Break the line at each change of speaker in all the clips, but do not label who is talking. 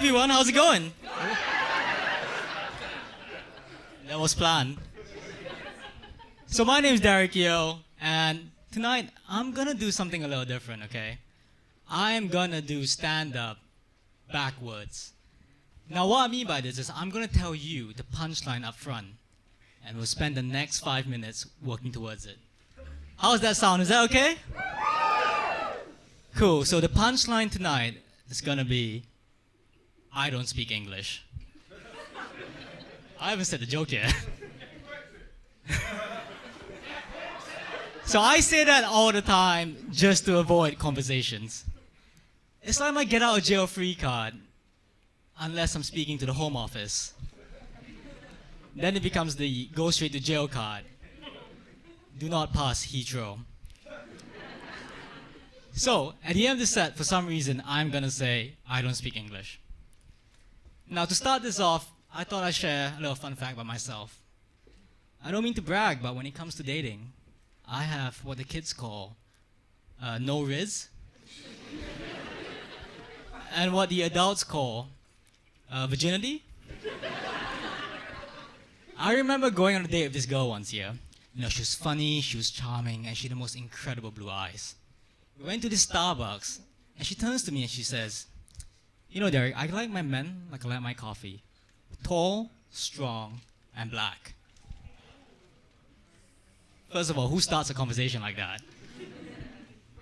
everyone, how's it going? That was planned. So my name's Derrick Yeo, and tonight I'm gonna do something a little different, okay? I'm gonna do stand-up backwards. Now what I mean by this is I'm gonna tell you the punchline up front, and we'll spend the next 5 minutes working towards it. How's that sound? Is that okay? Cool, so the punchline tonight is gonna be, I don't speak English. I haven't said the joke yet. So I say that all the time just to avoid conversations. It's like my get out of jail free card, unless I'm speaking to the Home Office. Then it becomes the go straight to jail card. Do not pass Heathrow. So, at the end of the set, for some reason, I'm gonna say, I don't speak English. Now, to start this off, I thought I'd share a little fun fact about myself. I don't mean to brag, but when it comes to dating, I have what the kids call no riz, and what the adults call virginity. I remember going on a date with this girl once, yeah. You know, she was funny, she was charming, and she had the most incredible blue eyes. We went to this Starbucks, and she turns to me and she says, you know, Derrick, I like my men like I like my coffee. Tall, strong, and black. First of all, who starts a conversation like that?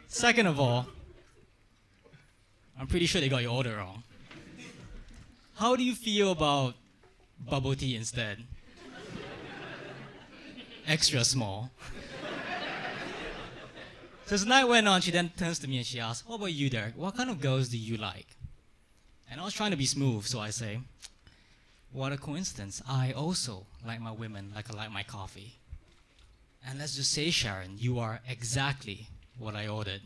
Second of all, I'm pretty sure they got your order wrong. How do you feel about bubble tea instead? Extra small. So as the night went on, she then turns to me and she asks, what about you, Derrick? What kind of girls do you like? And I was trying to be smooth, so I say, what a coincidence. I also like my women like I like my coffee. And let's just say, Sharon, you are exactly what I ordered.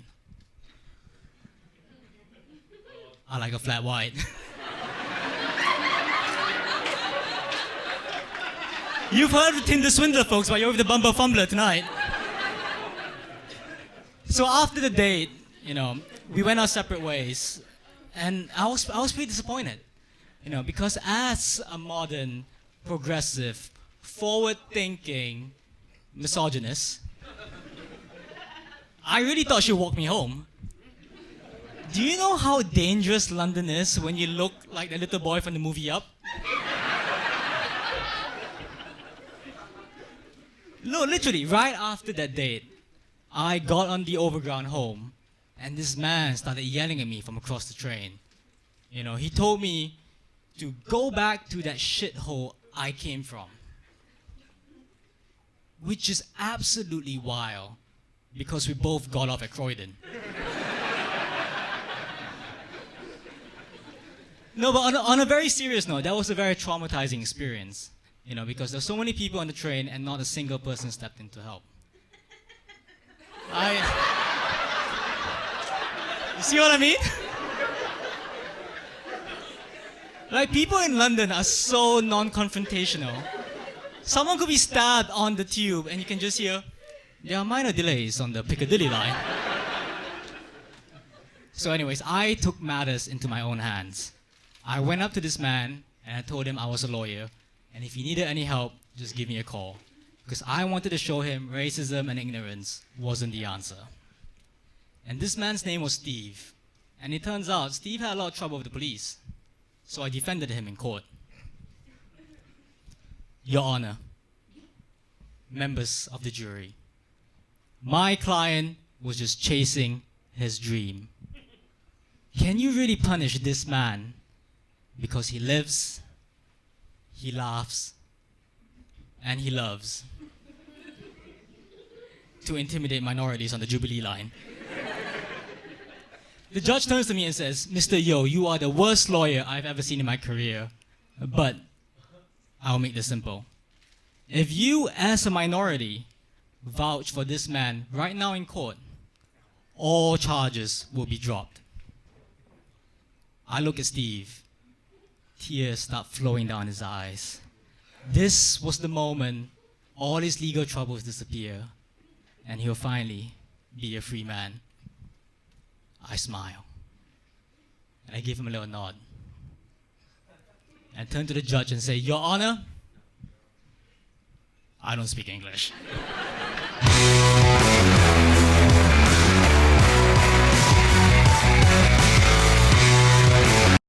I like a flat white. You've heard of Tinder Swindler, folks, but you're with the Bumble Fumbler tonight. So after the date, you know, we went our separate ways, and I was pretty disappointed, you know, because as a modern, progressive, forward-thinking misogynist, I really thought she'd walk me home. Do you know how dangerous London is when you look like the little boy from the movie Up? No, literally, right after that date, I got on the overground home, and this man started yelling at me from across the train. You know, he told me to go back to that shithole I came from. Which is absolutely wild, because we both got off at Croydon. No, but on a very serious note, that was a very traumatizing experience. You know, because there's so many people on the train and not a single person stepped in to help. You see what I mean? Like, people in London are so non-confrontational. Someone could be stabbed on the tube and you can just hear, there are minor delays on the Piccadilly line. So anyways, I took matters into my own hands. I went up to this man and I told him I was a lawyer, and if he needed any help, just give me a call. Because I wanted to show him racism and ignorance wasn't the answer. And this man's name was Steve. And it turns out Steve had a lot of trouble with the police. So I defended him in court. Your Honor, members of the jury, my client was just chasing his dream. Can you really punish this man because he lives, he laughs, and he loves to intimidate minorities on the Jubilee line? The judge turns to me and says, Mr. Yeo, you are the worst lawyer I've ever seen in my career, but I'll make this simple. If you, as a minority, vouch for this man right now in court, all charges will be dropped. I look at Steve. Tears start flowing down his eyes. This was the moment all his legal troubles disappear, and he'll finally be a free man. I smile. And I give him a little nod. and turn to the judge and say, Your Honor, I don't speak English.